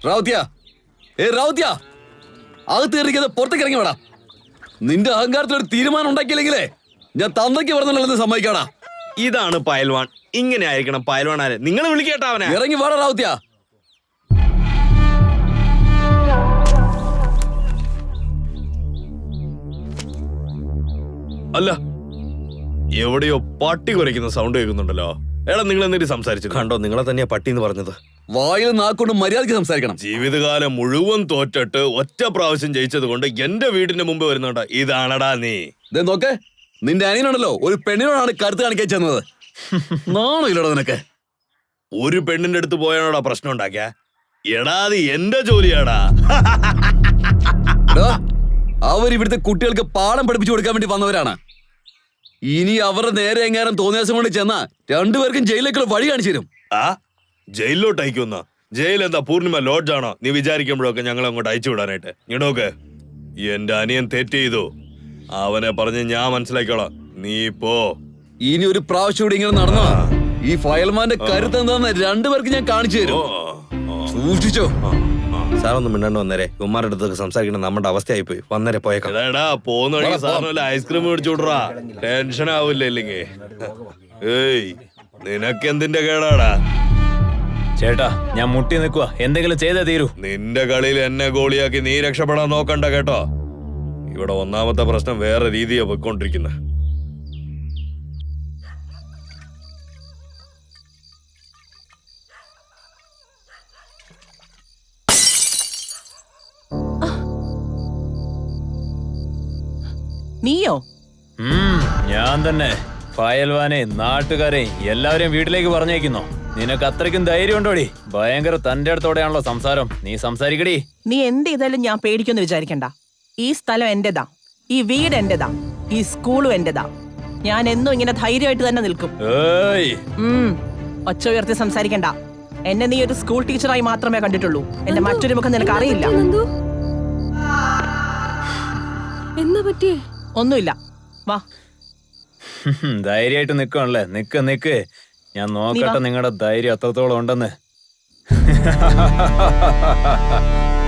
റൗത്യ, റൗത്യ, അകത്ത് കയറിക്കാതെ പുറത്തേക്ക് ഇറങ്ങി വേടാ. നിന്റെ അഹങ്കാരത്തിൽ ഒരു തീരുമാനം ഉണ്ടാക്കിയില്ലെങ്കിലേ ഞാൻ തന്നയ്ക്ക് പറഞ്ഞുള്ളത് സമ്മതിക്കാടാ. ഇതാണ് പയൽവാൻ. ഇങ്ങനെ ആയിരിക്കണം പയൽവാനാരെ. നിങ്ങൾ വിളിക്കേട്ടാ അവനെ. ഇറങ്ങി വേടാ റൗത്യ. അല്ല, എവിടെയോ പട്ടി കുരയ്ക്കുന്ന സൗണ്ട് കേൾക്കുന്നുണ്ടല്ലോ. എടാ, നിങ്ങൾ എന്നിട്ട് സംസാരിച്ചു കണ്ടോ? നിങ്ങളെ തന്നെയാ പട്ടി എന്ന് പറഞ്ഞത്. വായിൽ നാക്കൊണ്ട് മര്യാദയ്ക്ക് സംസാരിക്കണം. ജീവിതകാലം മുഴുവൻ തോറ്റിട്ട് ഒറ്റ പ്രാവശ്യം ജയിച്ചത് കൊണ്ട് എന്റെ വീടിന്റെ മുമ്പ് വരുന്നുണ്ട്. ഇതാണടാ നീ. ഇതേ നോക്ക്, നിന്റെ അനിയനാണല്ലോ ഒരു പെണ്ണിനോടാണ് കരുത്ത് കാണിക്കാൻ ചെന്നത്. നാണോ ഇല്ലടാ നിനക്ക്? ഒരു പെണ്ണിന്റെ അടുത്ത് പോയാണോടാ പ്രശ്നം ഉണ്ടാക്കിയ? എടാ, അത് എന്റെ ജോലിയാടാ. അവരിവിടുത്തെ കുട്ടികൾക്ക് പാഠം പഠിപ്പിച്ചു കൊടുക്കാൻ വേണ്ടി വന്നവരാണ്. ഇനി അവരുടെ നേരെ എങ്ങാനും തോന്നിയാസം കൊണ്ട് ചെന്നാ രണ്ടുപേർക്കും ജയിലിലേക്കുള്ള വഴി കാണിച്ചു തരും. ആ, ജയിലിലോട്ട് അയക്കുന്ന ജയിൽ എന്താ പൂർണിമ ലോഡ്ജാണോ? നീ വിചാരിക്കുമ്പോഴൊക്കെ ഞങ്ങൾ അങ്ങോട്ട് അയച്ചു വിടാനായിട്ട്. ഇടോക്ക്, എന്റെ അനിയൻ തെറ്റ് ചെയ്തു. അവനെ പറഞ്ഞ് ഞാൻ മനസ്സിലാക്കിയോളാം. നീ പോ. ഇനി ഒരു പ്രാവശ്യം കൂടി ഇങ്ങനെ നടന്നോ ഈ ഫയൽമാന്റെ കരുത്ത് എന്താന്ന് രണ്ടുപേർക്ക് ഞാൻ കാണിച്ചു തരും. സൂക്ഷിച്ചോ. സാറൊന്നും മിണ്ടാണ്ട് വന്നേരെ. ഉമ്മാരുടെ അടുത്തൊക്കെ സംസാരിക്കണം. നമ്മുടെ അവസ്ഥയായി പോയി. വന്നേരെ പോയേക്കാം. പോകുന്ന വഴി സാറിന് ഐസ്ക്രീം മേടിച്ചു വിടറാ. ടെൻഷൻ ആവില്ല ഇല്ലെങ്കിൽ. ഏയ്, നിനക്കെന്തിന്റെ കേടാടാ? ചേട്ടാ, ഞാൻ മുട്ടി നിൽക്കുക. എന്തെങ്കിലും ചെയ്തേ തീരൂ. നിന്റെ കളിയിൽ എന്നെ ഗോളിയാക്കി നീ രക്ഷപ്പെടാൻ നോക്കണ്ട കേട്ടോ. ഇവിടെ ഒന്നാമത്തെ പ്രശ്നം വേറെ രീതിയാ പോയിക്കൊണ്ടിരിക്കുന്നത്. നീയോ? ഞാൻ തന്നെ. ഫയൽവാനെ, നാട്ടുകാരെ എല്ലാവരെയും വീട്ടിലേക്ക് പറഞ്ഞേക്കുന്നോ? നിനക്ക് അത്രയ്ക്കും ധൈര്യം ഉണ്ടോടി? ഭയങ്കര തന്റെ അടുത്തോടെയാണല്ലോ സംസാരം. നീ സംസാരിക്കടി. നീ എന്ത് ചെയ്താലും ഞാൻ പേടിക്കൊന്നും വിചാരിക്കണ്ട. ഈ സ്ഥലം എന്റേതാ, ഈ വീട് എന്റേതാ, ഈ സ്കൂളും എന്റേതാ. ഞാൻ എന്നും ഇങ്ങനെ ധൈര്യമായിട്ട് തന്നെ നിൽക്കും. ഒച്ച ഉയർത്തി സംസാരിക്കണ്ട. എന്നെ നീ ഒരു സ്കൂൾ ടീച്ചറായി മാത്രമേ കണ്ടിട്ടുള്ളൂ. എന്റെ മറ്റൊരു മുഖം നിനക്ക് അറിയില്ല. ഒന്നുമില്ല, വാ. ധൈര്യമായിട്ട് നിക്കണല്ലേ? നിക്ക്. ഞാൻ നോക്കട്ടെ നിങ്ങളുടെ ധൈര്യം എത്രത്തോളം ഉണ്ടെന്ന്.